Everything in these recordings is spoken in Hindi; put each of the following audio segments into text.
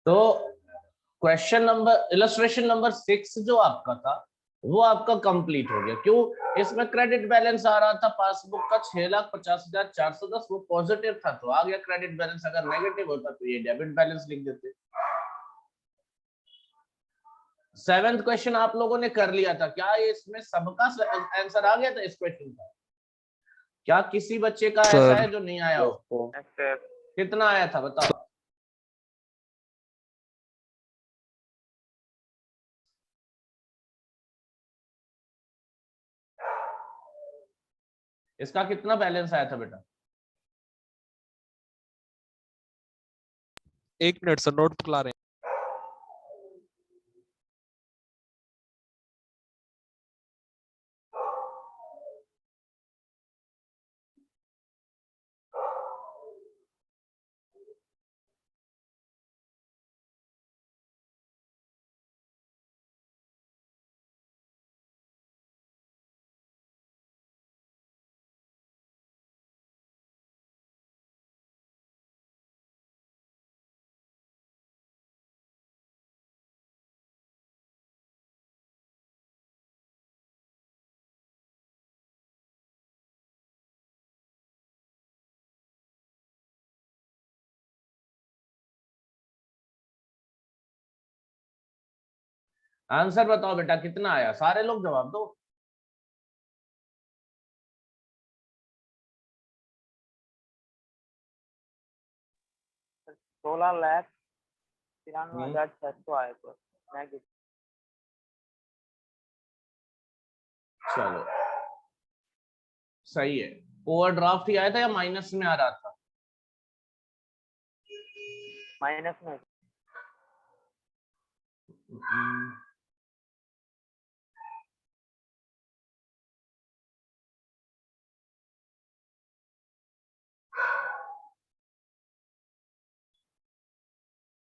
तो क्वेश्चन नंबर इलस्ट्रेशन नंबर 6 जो आपका था वो आपका कंप्लीट हो गया। क्यों? इसमें क्रेडिट बैलेंस आ रहा था पासबुक का 6,50,410, वो पॉजिटिव था तो आ गया क्रेडिट बैलेंस। अगर नेगेटिव होता तो ये डेबिट बैलेंस लिख देते। 7th क्वेश्चन आप लोगों ने कर लिया था क्या? इसमें सबका आंसर आ गया था इस क्वेश्चन का? क्या किसी बच्चे का ऐसा है जो नहीं आया हो? कितना आया था बताओ? इसका कितना बैलेंस आया था बेटा? 1 मिनट सर, नोटबुक ला रहे हैं। आंसर बताओ बेटा कितना आया? सारे लोग जवाब दो। 16,93,600 आए थे। चलो सही है। ओवरड्राफ्ट ही आया था या माइनस में आ रहा था? माइनस में।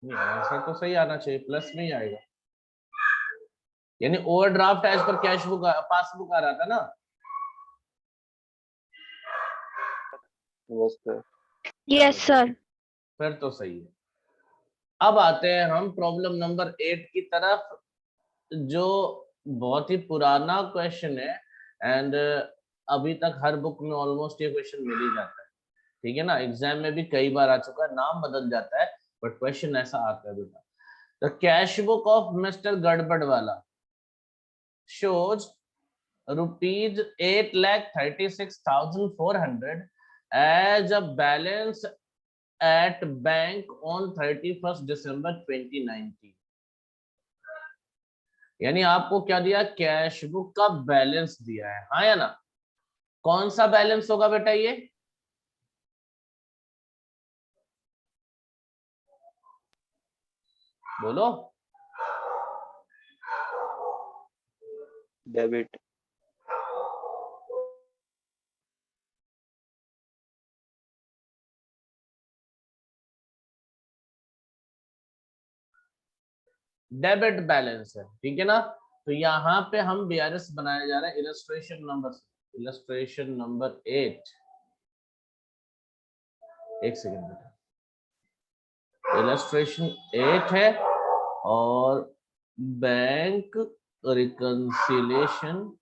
नहीं, आंसर तो सही आना चाहिए, प्लस में ही आएगा। यानी overdraft as per cash book passbook आ रहा था ना? Yes sir. फिर तो सही है। अब आते हैं हम प्रॉब्लम नंबर 8 की तरफ, जो बहुत ही पुराना क्वेश्चन है एंड अभी तक हर बुक में ऑलमोस्ट ये क्वेश्चन मिल ही जाता है। ठीक है ना? एग्जाम में भी कई बार आ चुका है, नाम बदल जाता है बट क्वेश्चन ऐसा आता है बेटा। The cash book of mister गड़बड़वाला shows rupees 8,36,400 as a balance at bank on 31st December 2019। यानी आपको क्या दिया? कैश बुक का बैलेंस दिया है, हाँ या ना? कौन सा बैलेंस होगा बेटा ये? बोलो। डेबिट। डेबिट बैलेंस है, ठीक है ना? तो यहाँ पे हम बीआरएस बनाया जा रहा है इलस्ट्रेशन नंबर 8। एक सेकेंड बेटा, इलस्ट्रेशन 8 है और बैंक रिकंसिलेशन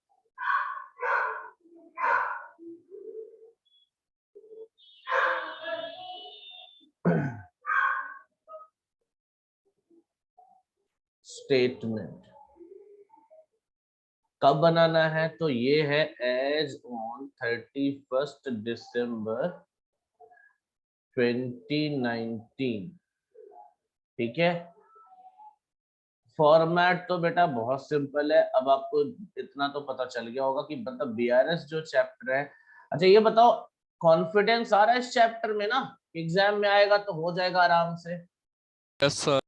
स्टेटमेंट कब बनाना है? तो ये है एज ऑन 31st December 2019। ठीक है? फॉर्मेट तो बेटा बहुत सिंपल है। अब आपको इतना तो पता चल गया होगा कि मतलब बीआरएस जो चैप्टर है। अच्छा ये बताओ, कॉन्फिडेंस आ रहा है इस चैप्टर में ना? एग्जाम में आएगा तो हो जाएगा आराम से। Yes sir.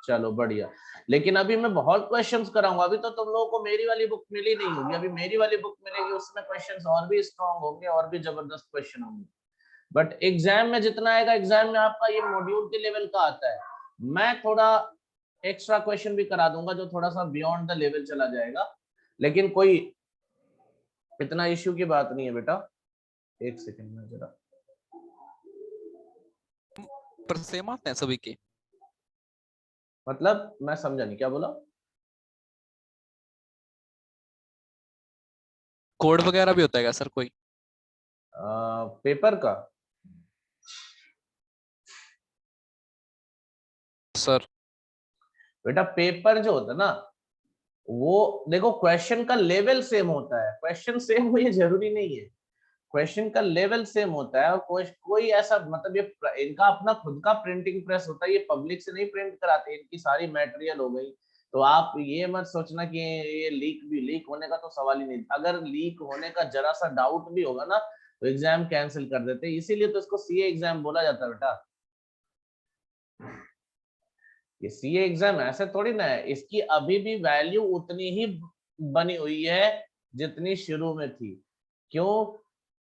चलो बढ़िया। लेकिन अभी मैं बहुत क्वेश्चंस कराऊंगा। अभी तो तुम लोगों को मेरी वाली बुक मिली नहीं होगी, अभी मेरी वाली बुक मिलेगी, उसमें क्वेश्चंस और भी स्ट्रांग होंगे और भी जबरदस्त क्वेश्चन होंगे। बट एग्जाम में जितना आएगा, एग्जाम में आपका ये मॉड्यूल के लेवल का आता है। मैं थोड़ा एक्स्ट्रा क्वेश्चन भी करा दूंगा जो थोड़ा सा बियॉन्ड द लेवल चला जाएगा, लेकिन कोई इतना इश्यू की बात नहीं है बेटा। एक सेकंड में जरा, पर सेम आते हैं सभी के। मतलब मैं समझा नहीं, क्या बोला? कोड वगैरह भी होता है क्या सर कोई? पेपर का? सर बेटा पेपर जो होता है ना, वो देखो क्वेश्चन का लेवल सेम होता है, क्वेश्चन सेम हो ये जरूरी नहीं है, क्वेश्चन का लेवल सेम होता है। और कोई ऐसा मतलब ये इनका अपना खुद का प्रिंटिंग प्रेस होता है, ये पब्लिक से नहीं प्रिंट कराते, इनकी सारी मटेरियल हो गई। तो आप ये मत सोचना कि ये लीक होने का तो सवाल ही नहीं। अगर लीक होने का जरा सा डाउट भी होगा ना तो एग्जाम कैंसिल कर देते हैं, इसीलिए तो इसको सीए एग्जाम बोला जाता है बेटा। ये सीए एग्जाम ऐसे थोड़ी ना है, इसकी अभी भी वैल्यू उतनी ही बनी हुई है जितनी शुरू में थी। क्यों?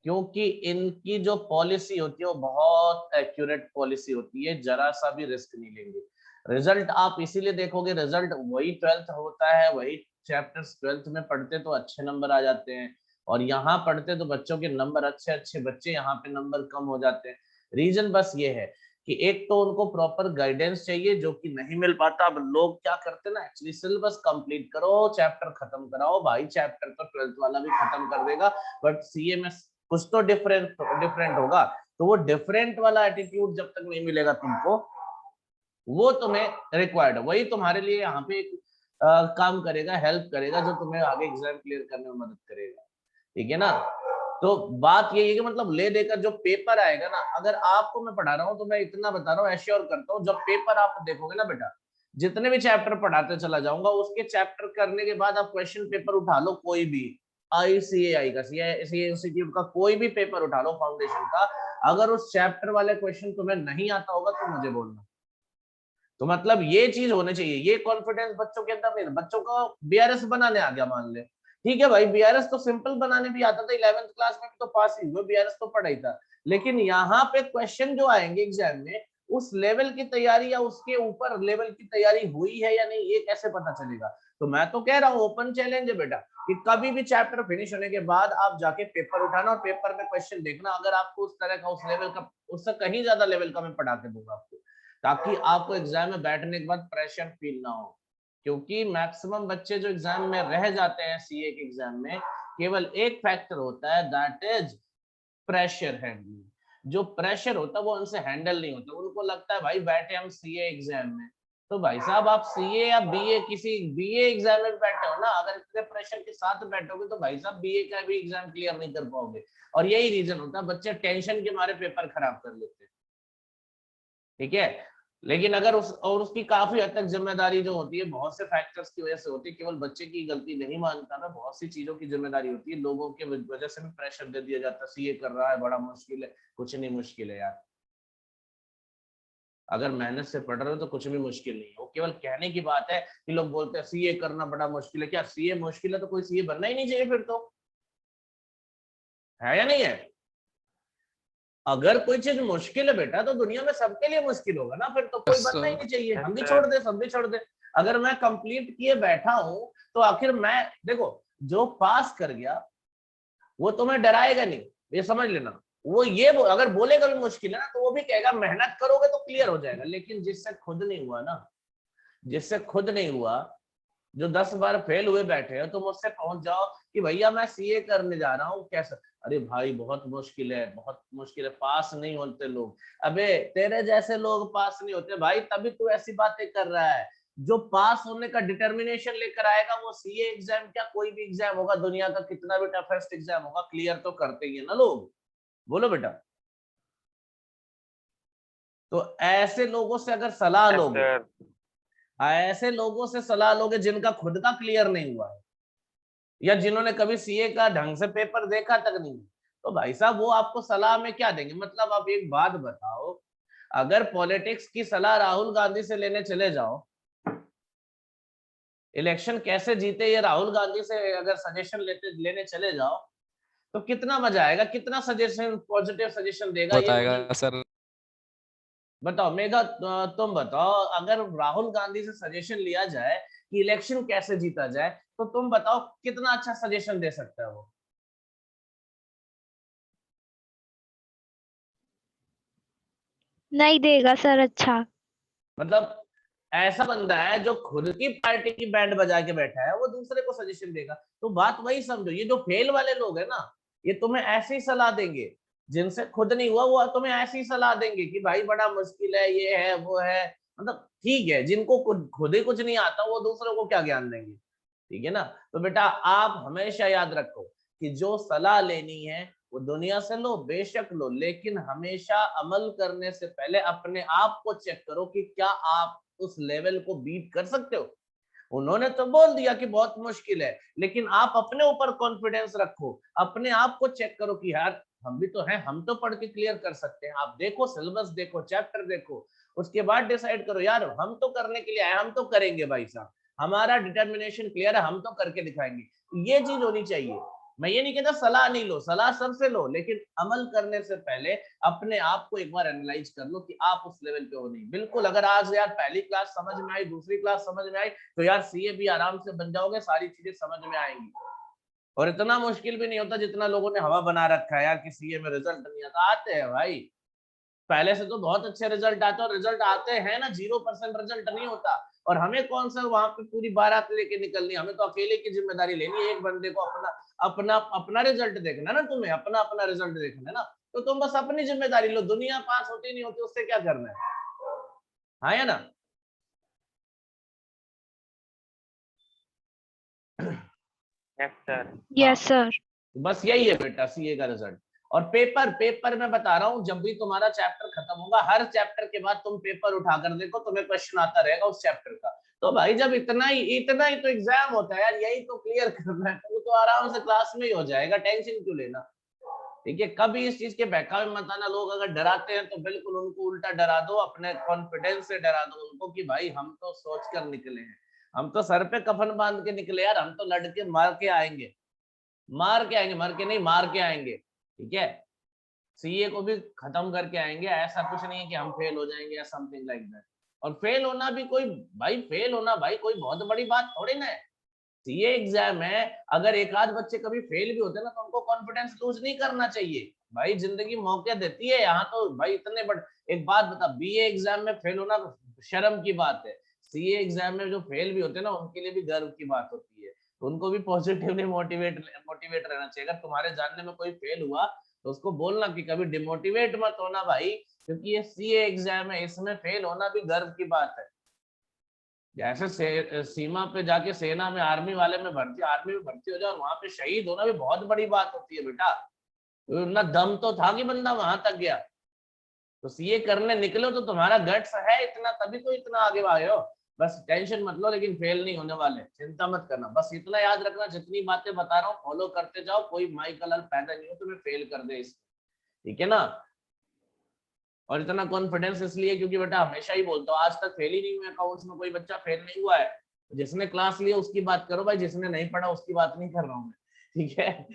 क्योंकि इनकी जो पॉलिसी होती है वो बहुत एक्यूरेट पॉलिसी होती है, जरा सा भी रिस्क नहीं लेंगे। रिजल्ट आप इसीलिए देखोगे, रिजल्ट वही 12th होता है, वही चैप्टर्स 12th में पढ़ते तो अच्छे नंबर आ जाते हैं, और यहाँ पढ़ते तो बच्चों के नंबर अच्छे बच्चे यहाँ पे नंबर कम हो जाते हैं। रीजन बस ये है कि एक तो उनको प्रॉपर गाइडेंस चाहिए जो कि नहीं मिल पाता। अब लोग क्या करते हैं ना, एक्चुअली सिलेबस कंप्लीट करो, चैप्टर खत्म कराओ। भाई चैप्टर तो 12th वाला भी खत्म कर देगा, बट सीए में कुछ तो डिफरेंट होगा। तो वो डिफरेंट वाला एटीट्यूड जब तक नहीं मिलेगा तुमको, वो तुम्हें रिक्वायर्ड है, वही तुम्हारे लिए यहाँ पे एक काम करेगा, हेल्प करेगा, जो तुम्हें आगे एग्जाम क्लियर करने में मदद करेगा। ठीक है ना? तो बात यही है कि मतलब ले देकर जो पेपर आएगा ना, अगर आपको मैं पढ़ा रहा हूँ तो मैं इतना बता रहा हूँ, एश्योर करता हूँ, जब पेपर आप देखोगे ना बेटा, जितने भी चैप्टर पढ़ाते चला जाऊंगा, उसके चैप्टर करने के बाद आप क्वेश्चन पेपर उठा लो, कोई भी आईसीएआई का, सीए इंस्टीट्यूट का कोई भी पेपर उठा लो फाउंडेशन का, अगर उस चैप्टर वाले क्वेश्चन तुम्हें नहीं आता होगा तो मुझे बोलना। तो मतलब ये चीज होनी चाहिए, ये कॉन्फिडेंस बच्चों के अंदर नहीं। बच्चों को बीआरएस बनाने आ गया मान ले, ठीक है भाई, बीआरएस तो सिंपल बनाने भी आता था, 11th क्लास में भी तो पास ही हुए, बीआरएस तो पढ़ा ही था। लेकिन यहाँ पे क्वेश्चन जो आएंगे एग्जाम में, उस लेवल की तैयारी या उसके ऊपर लेवल की तैयारी हुई है या नहीं, ये कैसे पता चलेगा? तो मैं तो कह रहा हूँ ओपन चैलेंज है बेटा, कि कभी भी चैप्टर फिनिश होने के बाद आप जाके पेपर उठाना और पेपर में क्वेश्चन देखना। अगर आपको उस तरह का, उस लेवल का, उससे कहीं ज्यादा लेवल का मैं पढ़ा के दूंगा आपको, ताकि आपको एग्जाम में बैठने के बाद प्रेशर फील ना हो। क्योंकि मैक्सिमम बच्चे जो एग्जाम में रह जाते हैं सीए के एग्जाम में, केवल एक फैक्टर होता है, दैट इज प्रेशर हैंडलिंग। जो प्रेशर होता है वो उनसे हैंडल नहीं होता, उनको लगता है भाई बैठे हम सीए एग्जाम में। तो भाई साहब आप सीए या बीए, किसी बीए एग्जाम में बैठे हो ना, अगर इतने प्रेशर के साथ बैठोगे तो भाई साहब बीए का भी एग्जाम क्लियर नहीं कर पाओगे। और यही रीजन होता है, बच्चे टेंशन के मारे पेपर खराब कर लेते हैं। ठीक है? लेकिन अगर उसकी काफी हद तक जिम्मेदारी जो होती है बहुत से फैक्टर्स की वजह से होती है, केवल बच्चे की गलती नहीं मानता मैं, बहुत सी चीजों की जिम्मेदारी होती है, लोगों के वजह से भी प्रेशर दे दिया जाता है, सीए कर रहा है बड़ा मुश्किल है। कुछ नहीं मुश्किल है यार, अगर मेहनत से पढ़ रहे हो तो कुछ भी मुश्किल नहीं है। वो केवल कहने की बात है कि लोग बोलते हैं सीए करना बड़ा मुश्किल है। क्या सीए मुश्किल है तो कोई सीए बनना ही नहीं चाहिए फिर तो, है या नहीं है? अगर कोई चीज मुश्किल है बेटा तो दुनिया में सबके लिए मुश्किल होगा ना, फिर तो कोई बनना ही नहीं चाहिए, हम भी छोड़ दे, सब भी छोड़ दे। अगर मैं कंप्लीट किए बैठा हूं तो आखिर मैं, देखो, जो पास कर गया वो तुम्हें डराएगा नहीं, ये समझ लेना। वो ये अगर बोलेगा भी मुश्किल है ना, तो वो भी कहेगा मेहनत करोगे तो क्लियर हो जाएगा। लेकिन जिससे खुद नहीं हुआ ना, जिससे खुद नहीं हुआ, जो 10 बार फेल हुए बैठे हो, तो मुझसे पहुंच जाओ कि भैया मैं सीए करने जा रहा हूँ, कैसा? अरे भाई बहुत मुश्किल है, बहुत मुश्किल है, पास नहीं होते लोग। अबे तेरे जैसे लोग पास नहीं होते भाई, तभी तू ऐसी बातें कर रहा है। जो पास होने का डिटर्मिनेशन लेकर आएगा वो सीए एग्जाम क्या कोई भी एग्जाम होगा, दुनिया का कितना भी टफेस्ट एग्जाम होगा, क्लियर तो करते ही है ना लोग। बोलो बेटा। तो ऐसे लोगों से अगर सलाह लोगे, ऐसे लोगों से सलाह लोगे जिनका खुद का क्लियर नहीं हुआ है, या जिन्होंने कभी सीए का ढंग से पेपर देखा तक नहीं, तो भाई साहब वो आपको सलाह में क्या देंगे? मतलब आप एक बात बताओ, अगर पॉलिटिक्स की सलाह राहुल गांधी से लेने चले जाओ, इलेक्शन कैसे जीते ये राहुल गांधी से अगर सजेशन लेने चले जाओ, तो कितना मजा आएगा, कितना सजेशन, पॉजिटिव सजेशन देगा ये मुझे बताएगा सर। बताओ। मेघा तुम बताओ, अगर राहुल गांधी से सजेशन लिया जाए कि इलेक्शन कैसे जीता जाए, तो तुम बताओ कितना अच्छा सजेशन दे सकता है वो? नहीं देगा सर अच्छा। मतलब ऐसा बंदा है जो खुद की पार्टी की बैंड बजा के बैठा है, वो दूसरे को सजेशन देगा। तो बात वही समझो, ये जो फेल वाले लोग है ना, ये तुम्हें ऐसी सलाह देंगे, जिनसे खुद नहीं हुआ वो तुम्हें ऐसी सलाह देंगे कि भाई बड़ा मुश्किल है, ये है वो है। मतलब ठीक है, जिनको खुद ही कुछ नहीं आता वो दूसरों को क्या ज्ञान देंगे, ठीक है ना। तो बेटा आप हमेशा याद रखो कि जो सलाह लेनी है वो दुनिया से लो, बेशक लो, लेकिन हमेशा अमल करने से पहले अपने आप को चेक करो कि क्या आप उस लेवल को बीट कर सकते हो। उन्होंने तो बोल दिया कि बहुत मुश्किल है, लेकिन आप अपने ऊपर कॉन्फिडेंस रखो, अपने आप को चेक करो कि यार हम भी तो हैं, हम तो पढ़ के क्लियर कर सकते हैं। आप देखो, सिलेबस देखो, चैप्टर देखो, उसके बाद डिसाइड करो यार हम तो करने के लिए आए, हम तो करेंगे भाई साहब, हमारा डिटर्मिनेशन क्लियर है, हम तो करके दिखाएंगे। ये चीज होनी चाहिए। मैं ये नहीं कहता सलाह नहीं लो, सलाह सबसे लो, लेकिन अमल करने से पहले अपने आप को एक बार एनालाइज कर लो कि आप उस लेवल पे हो नहीं। बिल्कुल, अगर आज यार पहली क्लास समझ में आई, दूसरी क्लास समझ में आई, तो यार सीए भी आराम से बन जाओगे, सारी चीजें समझ में आएंगी। और इतना मुश्किल भी नहीं होता जितना लोगों ने हवा बना रखा है यार कि सीए में रिजल्ट नहीं आता। आते हैं भाई, पहले से तो बहुत अच्छे रिजल्ट आते हैं, और रिजल्ट आते हैं ना, 0% रिजल्ट नहीं होता। और हमें कौन सा वहां पे पूरी बारात लेके निकलनी, हमें तो अकेले की जिम्मेदारी लेनी है। एक बंदे को अपना अपना अपना रिजल्ट देखना ना, तुम्हें अपना अपना रिजल्ट देखना है ना, तो तुम बस अपनी जिम्मेदारी लो। दुनिया पास होती नहीं होती, उससे क्या करना है, हाँ या ना। Yes sir. Yes, sir. बस यही है बेटा सीए का रिजल्ट। और पेपर मैं बता रहा हूँ, जब भी तुम्हारा चैप्टर खत्म होगा, हर चैप्टर के बाद तुम पेपर उठाकर देखो, तुम्हें क्वेश्चन आता रहेगा उस चैप्टर का। तो भाई जब इतना ही तो एग्जाम होता है यार, यही तो क्लियर करना है, वो तो आराम से क्लास में ही हो जाएगा, टेंशन क्यों लेना। ठीक है, कभी इस चीज के बहकावे मत आना। लोग अगर डराते हैं तो बिल्कुल उनको उल्टा डरा दो, अपने कॉन्फिडेंस से डरा दो उनको कि भाई हम तो सोच कर निकले हैं, हम तो सर पे कफन बांध के निकले यार, हम तो लड़के मार के आएंगे, मार के आएंगे, मर के नहीं, मार के आएंगे। ठीक है, सीए को भी खत्म करके आएंगे। ऐसा कुछ नहीं है कि हम फेल हो जाएंगे या समथिंग लाइक दैट। और फेल होना भी कोई, भाई फेल होना भाई कोई बहुत बड़ी बात थोड़ी ना है। सीए एग्जाम है, अगर एक आध बच्चे कभी फेल भी होते हैं ना, तो उनको कॉन्फिडेंस लूज नहीं करना चाहिए। भाई जिंदगी मौके देती है, यहाँ तो भाई इतने बड़े, एक बात बता, बीए एग्जाम में फेल होना शर्म की बात है, सीए एग्जाम में जो फेल भी होते हैं ना, उनके लिए भी गर्व की बात होती है। तो उनको भी पॉजिटिवली मोटिवेट रहना चाहिए। अगर तुम्हारे जानने में कोई फेल हुआ तो उसको बोलना कि कभी डिमोटिवेट मत होना भाई, क्योंकि ये सीए एग्जाम है, इसमें फेल होना भी गर्व की बात है। जैसे सीमा पे जाके सेना में, आर्मी में भर्ती हो जाओ और वहां पे शहीद होना भी बहुत बड़ी बात होती है बेटा। तो ना दम तो था कि बंदा वहां तक गया। तो सीए करने निकलो तो तुम्हारा गट्स है इतना, तभी तो इतना आगे आए हो। बस टेंशन मत लो, लेकिन फेल नहीं होने वाले, चिंता मत करना। बस इतना याद रखना, जितनी बातें बता रहा हूँ फॉलो करते जाओ, कोई माई कलर पैदा नहीं हो तुम्हें फेल कर दे इसमें, ठीक है ना। और इतना कॉन्फिडेंस इसलिए क्योंकि बेटा हमेशा ही बोलता हूँ, आज तक फेल ही नहीं हुआ अकाउंट्स में, कोई बच्चा फेल नहीं हुआ है। जिसने क्लास लिया उसकी बात करो भाई, जिसने नहीं पढ़ा उसकी बात नहीं कर रहा हूँ मैं, ठीक है।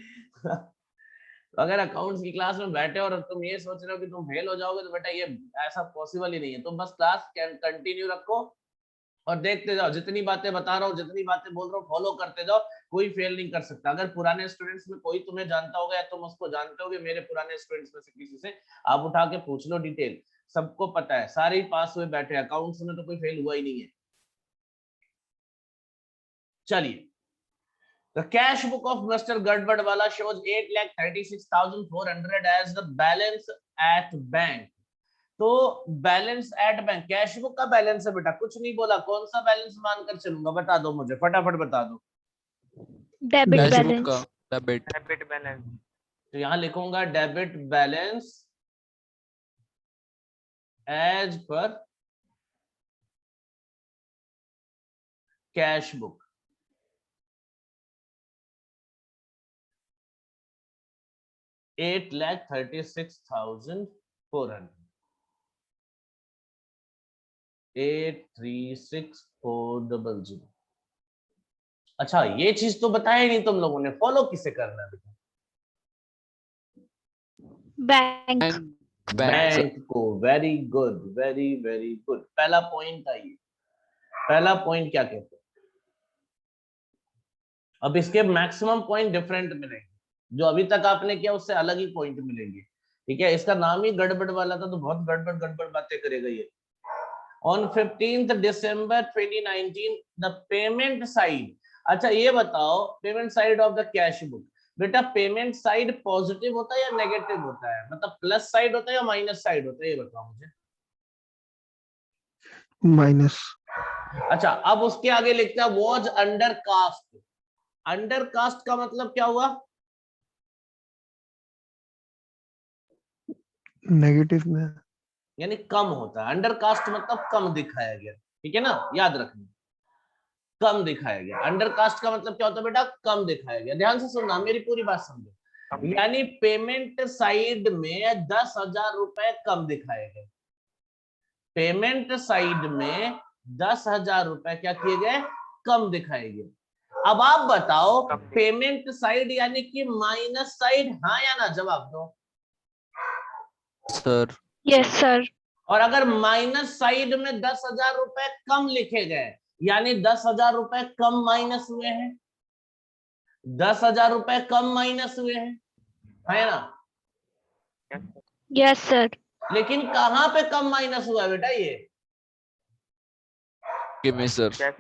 तो अगर अकाउंट्स की क्लास में बैठे और तुम ये सोच रहे हो कि तुम फेल हो जाओगे, तो बेटा ये ऐसा पॉसिबल ही नहीं है। तुम बस क्लास कंटिन्यू रखो और देखते जाओ, जितनी बातें बता रहा हूँ, जितनी बातें बोल रहा हूँ, फॉलो करते जाओ, कोई फेल नहीं कर सकता। अगर पुराने स्टूडेंट्स में कोई तुम्हें जानता होगा या तुम उसको जानते होगे, मेरे पुराने स्टूडेंट्स में से किसी से आप उठा के पूछ लो डिटेल, सबको पता है, सारे ही पास हुए बैठे, अकाउंट्स में तो कोई फेल हुआ ही नहीं है। चलिए, The cash book of Mr. Gadbadwala shows 8,36,400 as the balance at bank. तो balance at bank, cash book का बैलेंस है बेटा, कुछ नहीं बोला, कौन सा बैलेंस मानकर चलूंगा, बता दो मुझे, फटाफट बता दो। Debit cash book balance. का डेबिट। Debit balance. तो यहां लिखूंगा debit balance as per cash book. $8,36,400, 836,400। अच्छा, ये चीज तो बताया नहीं तुम लोगों ने, फॉलो किसे करना है बेटा? Bank. बैंक को। Very good, very very good. पहला पॉइंट आइए, पहला पॉइंट क्या कहते हैं। अब इसके मैक्सिमम पॉइंट डिफरेंट मिलेंगे, जो अभी तक आपने किया उससे अलग ही पॉइंट मिलेंगे, ठीक है। इसका नाम ही गड़बड़ वाला था, तो बहुत गड़बड़ गड़बड़ बातें करेगा ये। On 15th December 2019 the payment side. अच्छा ये बताओ payment side of the cash book, बेटा पेमेंट साइड पॉजिटिव होता है या नेगेटिव होता है, मतलब प्लस साइड होता है या माइनस साइड होता है, ये बताओ मुझे। माइनस। अच्छा अब उसके आगे लिखता है was under cast. Under cast का मतलब क्या हुआ? नेगेटिव में। यानी कम होता है। अंडर कास्ट मतलब कम दिखाया गया, ठीक है ना, याद रखना, कम दिखाया गया। अंडर कास्ट का मतलब क्या होता है बेटा? कम दिखाया गया। ध्यान से सुनना, मेरी पूरी बात समझो। यानी पेमेंट साइड में 10,000 रुपए कम दिखाए गए। पेमेंट साइड में 10,000 रुपए क्या किए गए? कम दिखाए गए। अब आप बताओ पेमेंट साइड यानी कि माइनस साइड, हाँ या ना, जवाब दो। Sir Yes, sir. और अगर माइनस साइड में 10,000 रुपए कम लिखे गए यानी 10,000 रुपए कम माइनस हुए हैं, 10,000 रुपए कम माइनस हुए हैं, है ना? Yes, sir. लेकिन कहां पे कम माइनस हुआ बेटा? ये give me sir.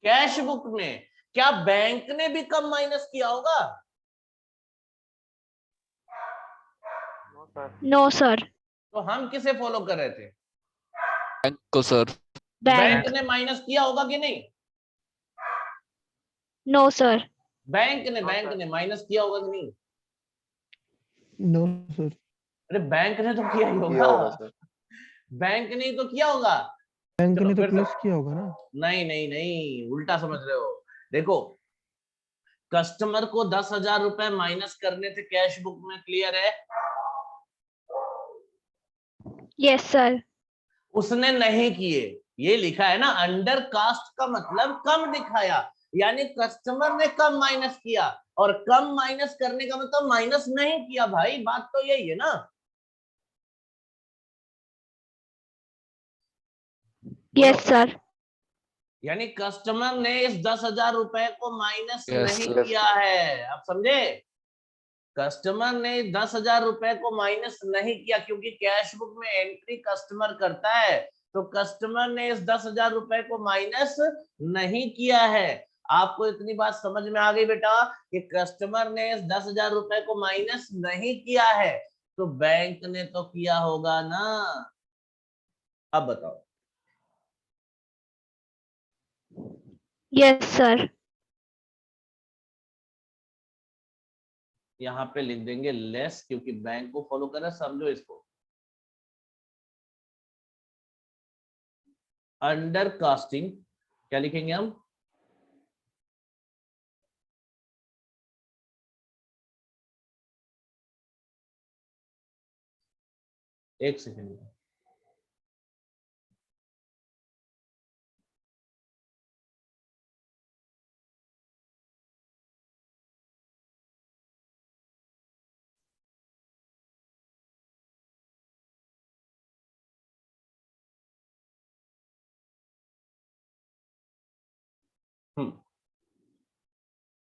Cash book में। क्या बैंक ने भी कम माइनस किया होगा? No, sir. तो हम किसे फॉलो कर रहे थे? बैंक को सर। Bank Bank. ने माइनस किया होगा कि नहीं? No, sir. बैंक ने माइनस किया होगा कि नहीं? No sir. अरे बैंक ने तो किया ही किया होगा होगा, सर। बैंक ने तो किया होगा। बैंक चलो ने तो फिर से। प्लस किया होगा ना। नहीं नहीं नहीं, उल्टा समझ रहे हो। देखो कस्टमर को 10,000 रुपए माइनस करने थे कैश बुक में, क्लियर है? Yes, sir. उसने नहीं किए, ये लिखा है ना, अंडर कास्ट का मतलब कम दिखाया, यानी कस्टमर ने कम माइनस किया, और कम माइनस करने का मतलब माइनस नहीं किया। भाई बात तो यही है ना। Yes, sir. यानी कस्टमर ने इस 10,000 रुपए को माइनस Yes, नहीं sir. किया है, आप समझे? कस्टमर ने 10,000 रुपए को माइनस नहीं किया, क्योंकि कैश बुक में एंट्री कस्टमर करता है, तो कस्टमर ने इस 10,000 रुपए को माइनस नहीं किया है। आपको इतनी बात समझ में आ गई बेटा कि कस्टमर ने इस 10,000 रुपए को माइनस नहीं किया है, तो बैंक ने तो किया होगा ना। अब बताओ। Yes, sir. यहाँ पे लिख देंगे लेस, क्योंकि बैंक को फॉलो कर रहा है, समझो इसको। अंडर कास्टिंग क्या लिखेंगे हम? एक सेकेंड।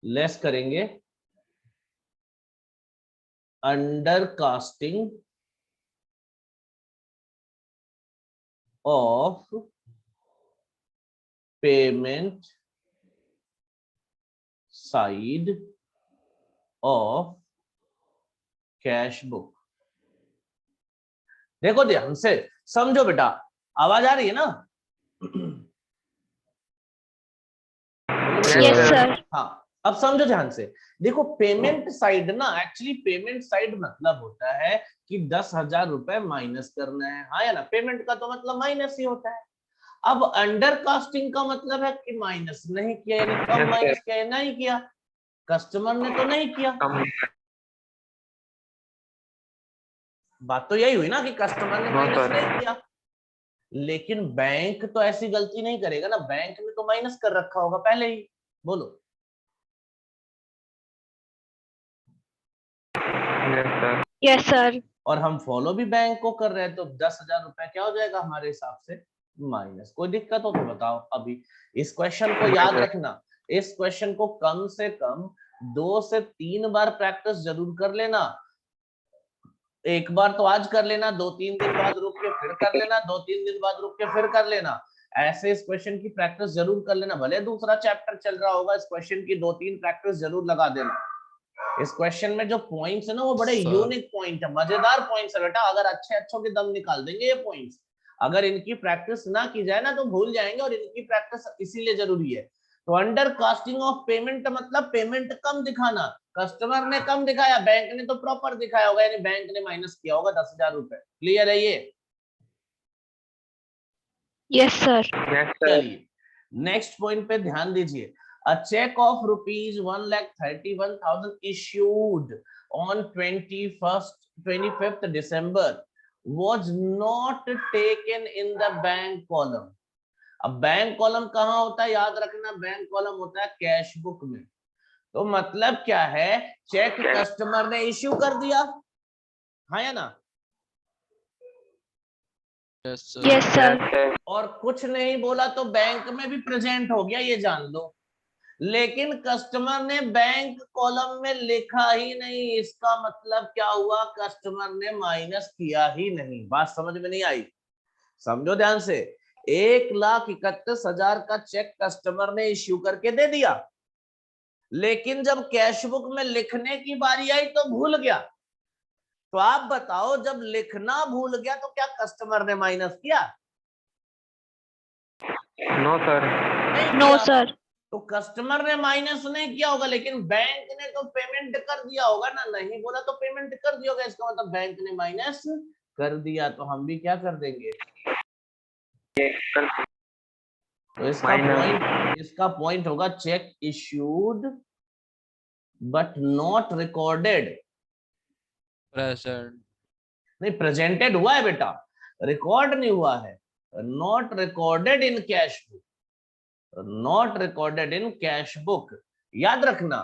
लेस करेंगे under casting of payment side of cash book. देखो ध्यान से समझो बेटा, आवाज आ रही है ना? Yes, sir. हाँ अब समझो ध्यान से। देखो पेमेंट साइड ना, एक्चुअली पेमेंट साइड मतलब होता है कि 10,000 रुपए माइनस करना है, हाँ या ना? पेमेंट का तो मतलब माइनस ही होता है। अब अंडर कास्टिंग का मतलब है कि माइनस नहीं किया, यानी कम माइनस किया, नहीं किया, कस्टमर ने तो नहीं किया। बात तो यही हुई ना कि कस्टमर ने माइनस नहीं किया। लेकिन बैंक तो ऐसी गलती नहीं करेगा ना, बैंक ने तो माइनस कर रखा होगा पहले ही। बोलो। Yes, sir. और हम फॉलो भी बैंक को कर रहे हैं, तो 10,000 रुपए क्या हो जाएगा हमारे हिसाब से? माइनस। कोई दिक्कत हो तो बताओ। अभी इस क्वेश्चन को याद रखना, इस क्वेश्चन को कम से कम 2 से 3 बार प्रैक्टिस जरूर कर लेना। एक बार तो आज कर लेना, 2-3 दिन बाद रुक के फिर कर लेना, 2-3 दिन बाद रुक के फिर कर लेना। ऐसे इस क्वेश्चन की प्रैक्टिस जरूर कर लेना, भले दूसरा चैप्टर चल रहा होगा, इस क्वेश्चन की 2-3 प्रैक्टिस जरूर लगा देना। इस क्वेश्चन में जो पॉइंट्स है ना, वो बड़े यूनिक पॉइंट है, मजेदार पॉइंट्स है बेटा। अगर अच्छे अच्छों के दम निकाल देंगे ये पॉइंट्स। अगर इनकी प्रैक्टिस ना की जाए ना तो भूल जाएंगे, और इनकी प्रैक्टिस इसीलिए जरूरी है। तो अंडर कास्टिंग ऑफ पेमेंट मतलब पेमेंट कम दिखाना। कस्टमर ने कम दिखाया, बैंक ने तो प्रॉपर दिखाया होगा, यानी बैंक ने माइनस किया होगा 10,000 रुपए। क्लियर है ये? Yes, sir. Yes, sir. चलिए नेक्स्ट पॉइंट पे ध्यान दीजिए। A check of rupees 1,31,000 issued on 25th December was not taken in the bank column. अब बैंक कॉलम कहाँ होता है? याद रखना, बैंक कॉलम होता है कैश बुक में। तो मतलब क्या है? चेक कस्टमर ने इश्यू कर दिया, हाँ या ना? Yes, sir. Yes, sir. Yes, sir. और कुछ नहीं बोला तो बैंक में भी प्रेजेंट हो गया, ये जान लो। लेकिन कस्टमर ने बैंक कॉलम में लिखा ही नहीं, इसका मतलब क्या हुआ? कस्टमर ने माइनस किया ही नहीं। बात समझ में नहीं आई? समझो ध्यान से। 1,31,000 का चेक कस्टमर ने इश्यू करके दे दिया, लेकिन जब कैश बुक में लिखने की बारी आई तो भूल गया। तो आप बताओ, जब लिखना भूल गया तो क्या कस्टमर ने माइनस किया? No, sir. नहीं No, किया। sir. तो कस्टमर ने माइनस नहीं किया होगा, लेकिन बैंक ने तो पेमेंट कर दिया होगा ना। नहीं बोला तो पेमेंट कर दिया होगा, इसका मतलब बैंक ने माइनस कर दिया। तो हम भी क्या कर देंगे? तो इसका पॉइंट होगा check issued but not recorded. Present. नहीं, प्रेजेंटेड हुआ है बेटा, रिकॉर्ड नहीं हुआ है। Not recorded in cash book, not recorded in cash book. याद रखना,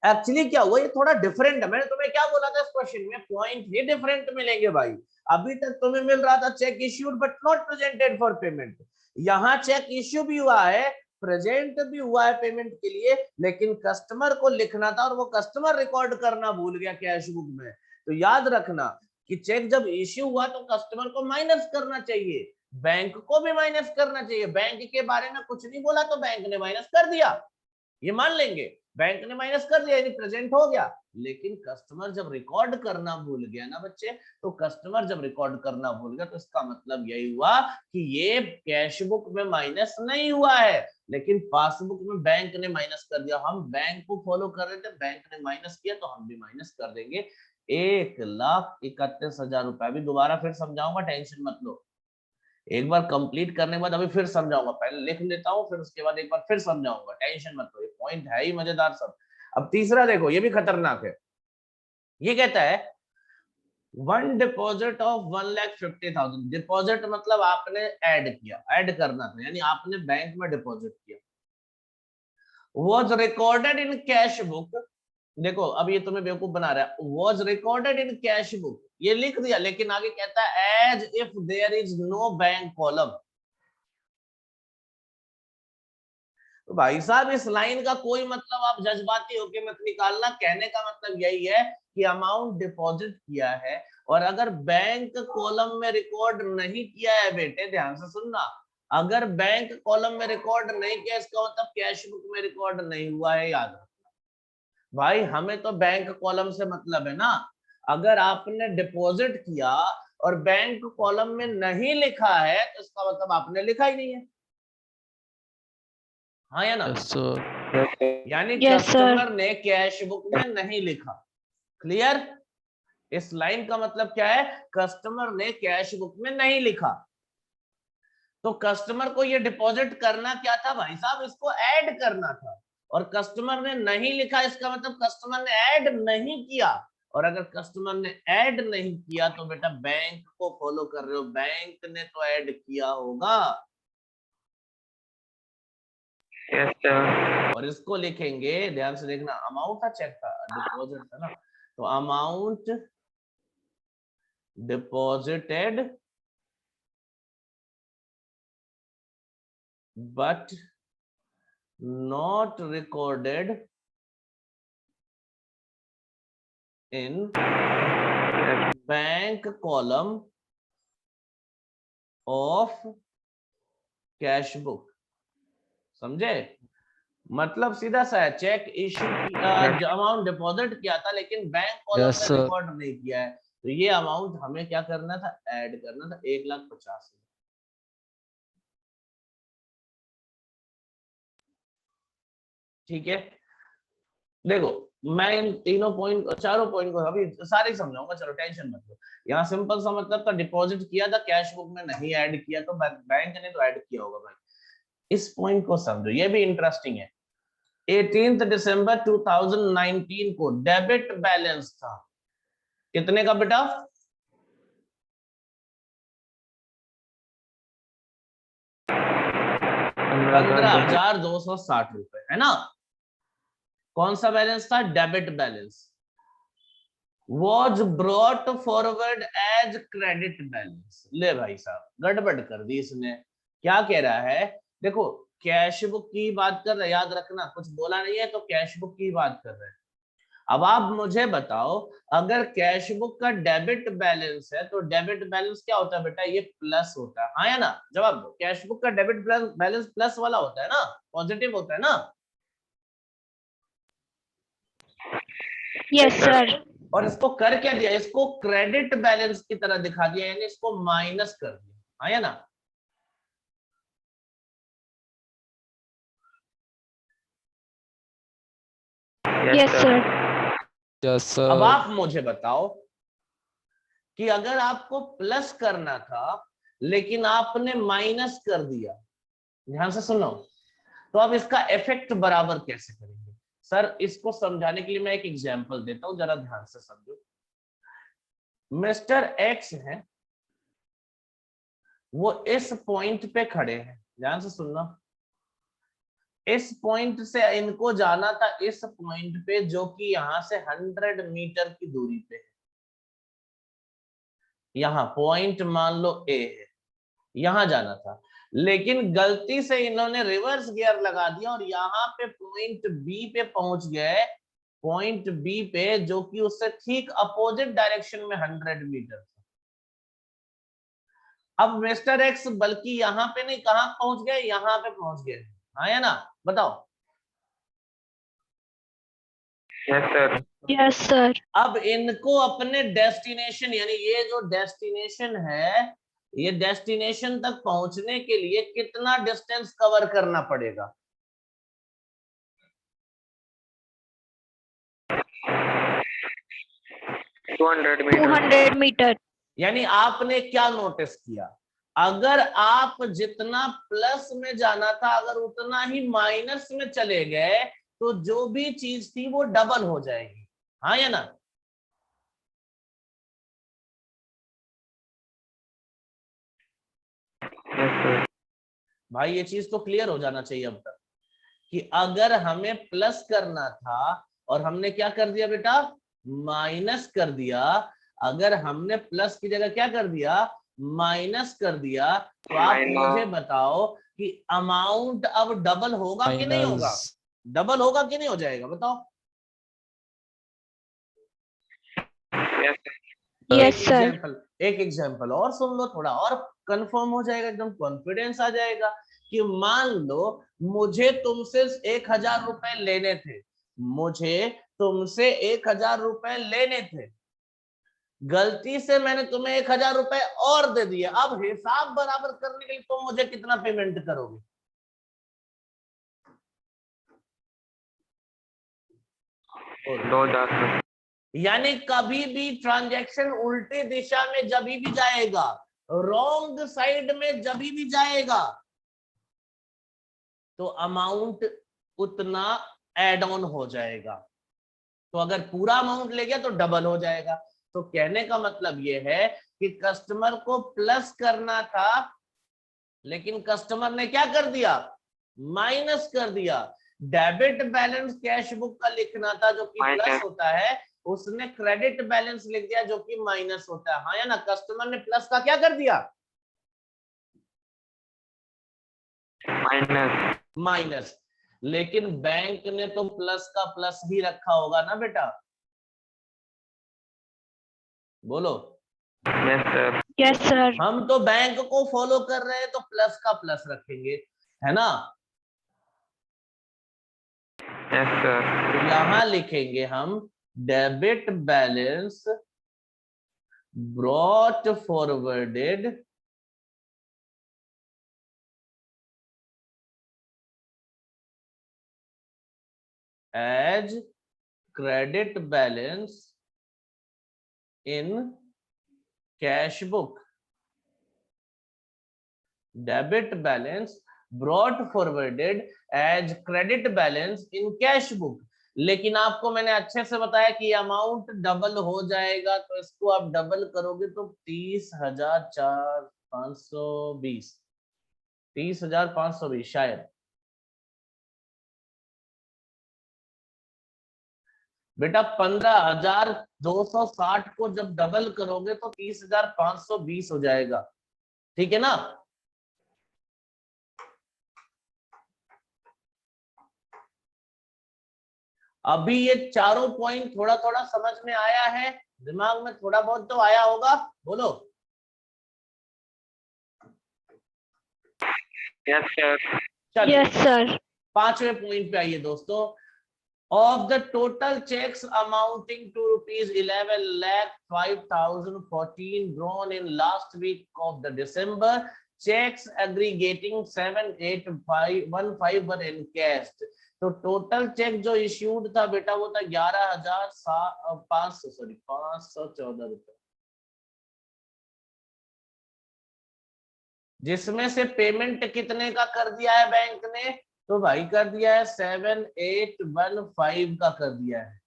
एक्चुअली क्या हुआ, ये थोड़ा डिफरेंट है। मैंने तुम्हें क्या बोला था इस क्वेश्चन में? पॉइंट ही डिफरेंट मिलेंगे भाई। अभी तक तुम्हें मिल रहा था check issued but not presented for payment. यहाँ चेक इश्यू भी हुआ है, प्रेजेंट भी हुआ है पेमेंट के लिए, लेकिन कस्टमर को लिखना था और वो कस्टमर रिकॉर्ड करना भूल गया कैश बुक में। तो याद रखना कि चेक जब इश्यू हुआ तो कस्टमर को माइनस करना चाहिए, बैंक को भी माइनस करना चाहिए। बैंक के बारे में कुछ नहीं बोला तो बैंक ने माइनस कर दिया, ये मान लेंगे। बैंक ने माइनस कर दिया यानी प्रेजेंट हो गया। लेकिन कस्टमर जब रिकॉर्ड करना भूल गया ना बच्चे, तो कस्टमर जब रिकॉर्ड करना भूल गया तो इसका मतलब यही हुआ कि ये कैश बुक में माइनस नहीं हुआ है, लेकिन पासबुक में बैंक ने माइनस कर दिया। हम बैंक को फॉलो कर रहे थे, बैंक ने माइनस किया तो हम भी माइनस कर देंगे। 1,31,000 रुपए। अभी दोबारा फिर समझाऊंगा, टेंशन मत लो। एक बार कंप्लीट करने के बाद अभी फिर समझाऊंगा, पहले लिख लेता हूँ फिर उसके बाद एक बार फिर समझाऊंगा, टेंशन मत लो। ये पॉइंट है ही मजेदार सब। अब तीसरा देखो, ये भी खतरनाक है। ये कहता है वन डिपॉजिट ऑफ 1,50,000। डिपॉजिट मतलब आपने ऐड किया, ऐड करना था, यानी आपने बैंक में डिपॉजिट किया। Was recorded in cash book. देखो अब ये तुम्हें बेवकूफ बना रहा है। Was recorded in cash book ये लिख दिया, लेकिन आगे कहता है as if there is no bank column. तो भाई साहब इस लाइन का कोई मतलब आप जज्बाती होके मत निकालना। कहने का मतलब यही है कि अमाउंट डिपॉजिट किया है, और अगर बैंक कॉलम में रिकॉर्ड नहीं किया है, बेटे ध्यान से सुनना, अगर बैंक कॉलम में रिकॉर्ड नहीं किया इसका मतलब कैश बुक में रिकॉर्ड नहीं हुआ है। याद रखना भाई, हमें तो बैंक कॉलम से मतलब है ना। अगर आपने डिपॉजिट किया और बैंक कॉलम में नहीं लिखा है तो इसका मतलब आपने लिखा ही नहीं है, हाँ या ना? Yes, sir. यानी Yes, sir. कस्टमर ने कैश बुक में नहीं लिखा। क्लियर? इस लाइन का मतलब क्या है? कस्टमर ने कैश बुक में नहीं लिखा। तो कस्टमर को ये डिपॉजिट करना क्या था भाई साहब? इसको ऐड करना था, और कस्टमर ने नहीं लिखा, इसका मतलब कस्टमर ने ऐड नहीं किया। और अगर कस्टमर ने ऐड नहीं किया तो बेटा बैंक को फॉलो कर रहे हो, बैंक ने तो ऐड किया होगा। Yes, sir. और इसको लिखेंगे, ध्यान से देखना, अमाउंट था, चेक था, डिपॉजिट था ना। तो amount deposited but not recorded in bank column of cash book, समझे? मतलब सीधा सा है, चेक इशू अमाउंट डिपॉजिट किया था लेकिन बैंक कॉलम Yes, में sir. रिकॉर्ड नहीं किया है, तो ये अमाउंट हमें क्या करना था, ऐड करना था 1,50,000। ठीक है, देखो मैं इन तीनों पॉइंट, चारों पॉइंट को अभी सारे ही समझाऊंगा, चलो टेंशन मत लो। यहाँ सिंपल सा मतलब था, डिपॉजिट किया था कैश बुक में नहीं ऐड किया, तो बैंक ने तो ऐड किया होगा भाई। इस पॉइंट को समझो, ये भी इंटरेस्टिंग है। 18 दिसंबर 2019 को डेबिट बैलेंस था कितने का बेटा? 15,260 रुपए, है ना? कौन सा बैलेंस था? Debit balance. Was brought forward as credit balance. ले भाई साहब, गड़बड़ कर दी इसने। क्या कह रहा है, देखो कैश बुक की बात कर रहा है, याद रखना कुछ बोला नहीं है, तो कैश बुक की बात कर रहे हैं। अब आप मुझे बताओ, अगर कैश बुक का डेबिट बैलेंस है तो डेबिट बैलेंस क्या होता है बेटा? ये प्लस होता है, हाँ या ना? जवाब दो। कैश बुक का डेबिट बैलेंस प्लस वाला होता है ना, पॉजिटिव होता है ना? Yes, sir. और इसको कर क्या दिया, इसको क्रेडिट बैलेंस की तरह दिखा दिया, यानी इसको माइनस कर दिया, हाँ या ना? Yes, sir. Yes, sir. अब आप मुझे बताओ कि अगर आपको प्लस करना था लेकिन आपने माइनस कर दिया, ध्यान से सुनो, तो अब इसका इफेक्ट बराबर कैसे करेंगे? सर इसको समझाने के लिए मैं एक एग्जांपल देता हूं, जरा ध्यान से समझो। मिस्टर एक्स है, वो इस पॉइंट पे खड़े हैं, ध्यान से सुनना। इस पॉइंट से इनको जाना था इस पॉइंट पे, जो कि यहां से 100 मीटर की दूरी पे है। यहां पॉइंट मान लो ए है, यहां जाना था, लेकिन गलती से इन्होंने रिवर्स गियर लगा दिया और यहाँ पे पॉइंट बी पे पहुंच गए। पॉइंट बी पे, जो कि उससे ठीक अपोजिट डायरेक्शन में 100 मीटर था। अब मिस्टर एक्स बल्कि यहाँ पे नहीं, कहां पहुंच गए? यहाँ पे पहुंच गए, हाँ या ना? बताओ। Yes, sir. Yes, sir. अब इनको अपने डेस्टिनेशन, यानी ये जो डेस्टिनेशन है, ये डेस्टिनेशन तक पहुंचने के लिए कितना डिस्टेंस कवर करना पड़ेगा? 200 meter. 200 meter. यानी आपने क्या नोटिस किया, अगर आप जितना प्लस में जाना था अगर उतना ही माइनस में चले गए, तो जो भी चीज थी वो डबल हो जाएगी, हाँ या ना? Yes, sir. भाई ये चीज तो क्लियर हो जाना चाहिए अब तक, कि अगर हमें प्लस करना था और हमने क्या कर दिया बेटा? माइनस कर दिया। अगर हमने प्लस की जगह क्या कर दिया? माइनस कर दिया, तो आप मुझे बताओ कि अमाउंट अब डबल होगा कि नहीं होगा? Minus. डबल होगा कि नहीं हो जाएगा, बताओ। Yes, sir. Yes, sir. एक एग्जांपल और सुन लो, थोड़ा और कंफर्म हो जाएगा, एकदम कॉन्फिडेंस आ जाएगा। कि मान लो मुझे तुमसे 1,000 रुपए लेने थे, मुझे तुमसे 1,000 रुपए लेने थे, गलती से मैंने तुम्हें 1,000 रुपए और दे दिए। अब हिसाब बराबर करने के लिए तुम मुझे कितना पेमेंट करोगे? दो हजार। यानी कभी भी ट्रांजैक्शन उल्टी दिशा में जब भी जाएगा, रॉन्ग साइड में जब भी जाएगा, तो अमाउंट उतना एड ऑन हो जाएगा। तो अगर पूरा अमाउंट ले गया तो डबल हो जाएगा। तो कहने का मतलब ये है कि कस्टमर को प्लस करना था, लेकिन कस्टमर ने क्या कर दिया? माइनस कर दिया। डेबिट बैलेंस कैश बुक का लिखना था जो कि प्लस होता है, उसने क्रेडिट बैलेंस लिख दिया जो कि माइनस होता है, हाँ या ना? कस्टमर ने प्लस का क्या कर दिया? माइनस। माइनस। लेकिन बैंक ने तो प्लस का प्लस ही रखा होगा ना बेटा, बोलो। Yes, sir. Yes, sir. हम तो बैंक को फॉलो कर रहे हैं तो प्लस का प्लस रखेंगे, है ना। Yes, sir. तो यहां लिखेंगे हम debit balance brought forwarded as credit balance in cash book. Debit balance brought forwarded as credit balance in cash book. लेकिन आपको मैंने अच्छे से बताया कि अमाउंट डबल हो जाएगा, तो इसको आप डबल करोगे तो 30,520 30,520 शायद। बेटा 15,260 को जब डबल करोगे तो 30,520 हो जाएगा, ठीक है ना। अभी ये चारों पॉइंट थोड़ा थोड़ा समझ में आया है, दिमाग में थोड़ा बहुत तो आया होगा, बोलो। Yes, sir. चलिए Yes, sir. पांचवें पॉइंट पे आइए दोस्तों। Of the total cheques amounting to ₹11,05,014 drawn in last week of the December, checks aggregating 7,815 were encashed। तो टोटल चेक जो इश्यूड था बेटा वो था 514 रुपए, जिसमें से पेमेंट कितने का कर दिया है बैंक ने, तो भाई कर दिया है 7,815 का कर दिया है।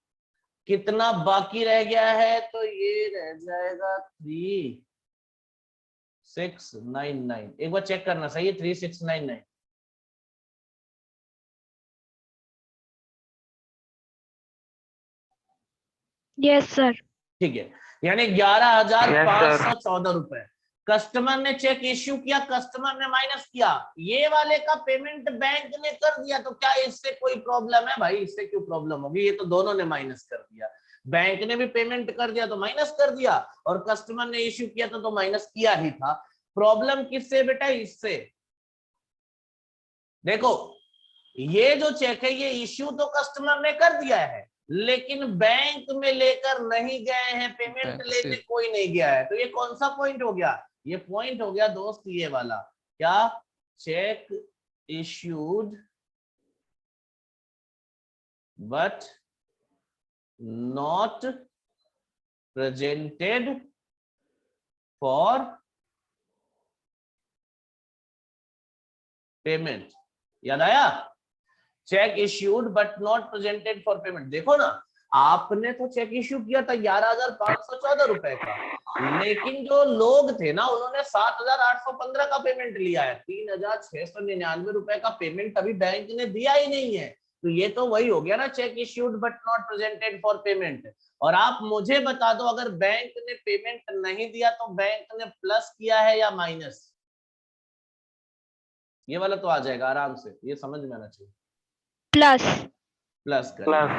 कितना बाकी रह गया है, तो ये रह जाएगा 3,699। एक बार चेक करना सही है, 3,699। Yes, sir. ठीक है, यानी 11,514 रुपए कस्टमर ने चेक इश्यू किया, कस्टमर ने माइनस किया, ये वाले का पेमेंट बैंक ने कर दिया। तो क्या इससे कोई प्रॉब्लम है भाई? इससे क्यों प्रॉब्लम होगी, ये तो दोनों ने माइनस कर दिया। बैंक ने भी पेमेंट कर दिया तो माइनस कर दिया, और कस्टमर ने इश्यू किया तो माइनस किया ही था। प्रॉब्लम किससे बेटा? इससे। देखो ये जो चेक है ये इश्यू तो कस्टमर ने कर दिया है, लेकिन बैंक में लेकर नहीं गए हैं, पेमेंट बैंक लेने से कोई नहीं गया है। तो ये कौन सा पॉइंट हो गया? ये पॉइंट हो गया दोस्त ये वाला, क्या? Check issued but not presented for payment. याद आया? Check issued but not presented for payment. देखो ना, आपने तो चेक इश्यू किया था 11,514 रुपए का, लेकिन जो लोग थे ना उन्होंने 7,815 का पेमेंट लिया है। 3,699 रुपए का पेमेंट अभी बैंक ने दिया ही नहीं है। तो ये तो वही हो गया ना, check issued but not presented for payment. और आप मुझे बता दो, अगर बैंक ने पेमेंट नहीं दिया तो बैंक ने प्लस किया है या माइनस? ये वाला तो आ जाएगा आराम से, ये समझ में आना चाहिए। Plus. प्लस कर, Plus.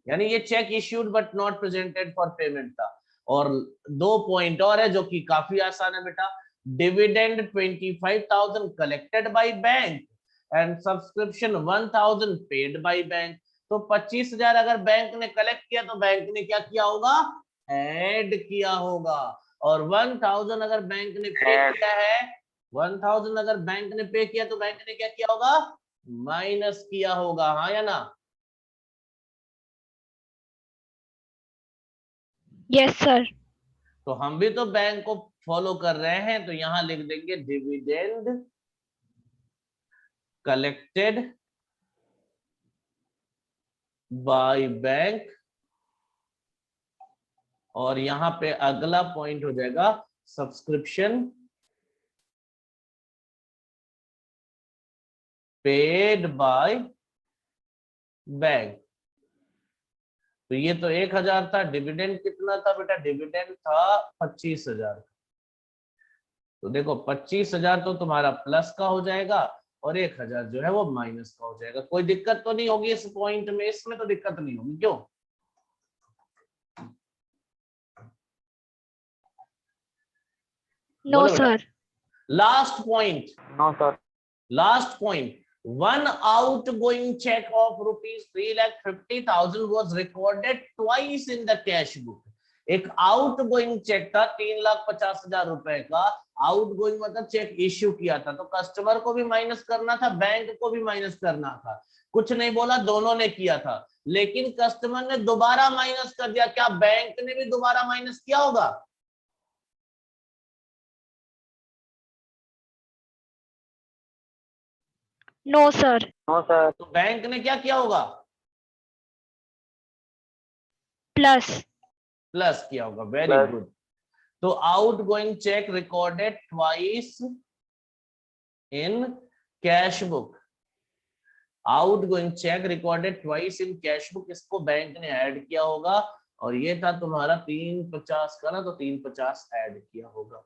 यानी ये check issued but not presented for payment था। और दो पॉइंट और है जो कि काफी आसान है बेटा। Dividend 25,000 collected by bank and subscription 1,000 paid by bank. तो 25,000 अगर बैंक ने कलेक्ट किया तो बैंक ने क्या किया होगा? ऐड किया होगा। और 1,000 अगर बैंक ने पे किया है, 1,000 अगर बैंक ने पे किया तो बैंक ने क्या किया होगा? माइनस किया होगा। हाँ या ना? Yes, sir. तो हम भी तो बैंक को फॉलो कर रहे हैं, तो यहां लिख देंगे डिविडेंड कलेक्टेड बाय बैंक। और यहां पे अगला पॉइंट हो जाएगा सब्सक्रिप्शन पेड बाय बैंक। तो ये तो 1,000 था। डिविडेंड कितना था बेटा? डिविडेंड था 25,000। तो देखो 25,000 तो तुम्हारा प्लस का हो जाएगा और 1,000 जो है वो माइनस का हो जाएगा। कोई दिक्कत तो नहीं होगी इस पॉइंट में? इसमें तो दिक्कत नहीं होगी, क्यों? No, बोलो बेटा। sir. Last point, No, sir. Last point, one outgoing check of rupees 3,50,000 was recorded twice in the cash book. एक आउटगोइंग चेक था 3,50,000 रुपए का। आउटगोइंग मतलब चेक इश्यू किया था, तो कस्टमर को भी माइनस करना था, बैंक को भी माइनस करना था। कुछ नहीं बोला, दोनों ने किया था, लेकिन कस्टमर ने दोबारा माइनस कर दिया। क्या बैंक ने भी दोबारा माइनस किया होगा? No, sir. No, sir. तो बैंक ने क्या किया होगा? Plus. प्लस किया होगा। Very Plus. गुड। तो outgoing cheque recorded twice in cash book. Outgoing cheque recorded twice in cash book, इसको बैंक ने ऐड किया होगा। और ये था तुम्हारा 350 का ना, तो 350 ऐड किया होगा।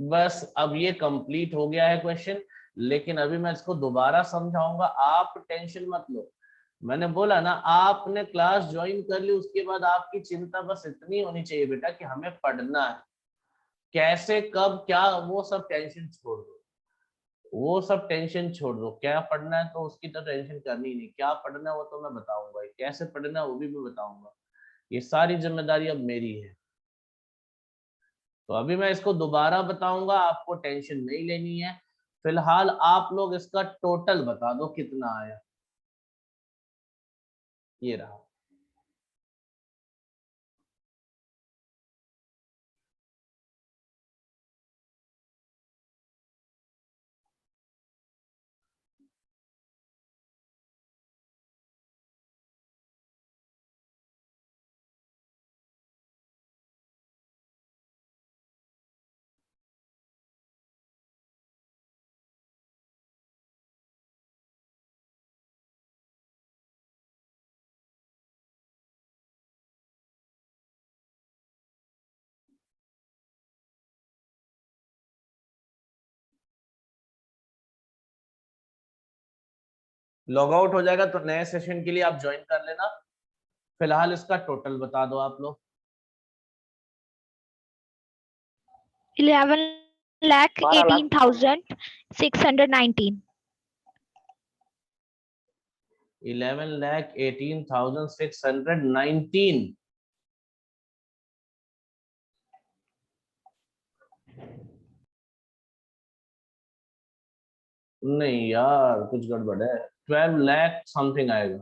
बस अब ये कंप्लीट हो गया है क्वेश्चन, लेकिन अभी मैं इसको दोबारा समझाऊंगा। आप टेंशन मत लो। मैंने बोला ना, आपने क्लास ज्वाइन कर ली, उसके बाद आपकी चिंता बस इतनी होनी चाहिए बेटा कि हमें पढ़ना है। कैसे, कब, क्या, वो सब टेंशन छोड़ दो। वो सब टेंशन छोड़ दो। क्या पढ़ना है तो उसकी तो टेंशन करनी ही नहीं। क्या पढ़ना है वो तो मैं बताऊंगा, कैसे पढ़ना है वो भी मैं बताऊंगा। ये सारी जिम्मेदारी अब मेरी है। तो अभी मैं इसको दोबारा बताऊंगा, आपको टेंशन नहीं लेनी है। फिलहाल आप लोग इसका टोटल बता दो कितना आया। ये रहा। लॉग आउट हो जाएगा तो नए सेशन के लिए आप ज्वाइन कर लेना। फिलहाल इसका टोटल बता दो आप लोग। 11,18,619. 11,18,619। नहीं यार, कुछ गड़बड़ है। 12 लाख समथिंग आएगा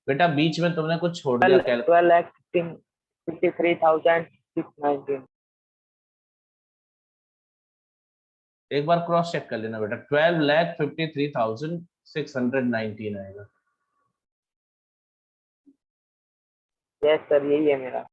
बेटा। बीच में तुमने कुछ छोड़ दिया। 12,53,619. एक बार क्रॉस चेक कर लेना बेटा। 12,53,619 आएगा। Yes, sir. यही है मेरा।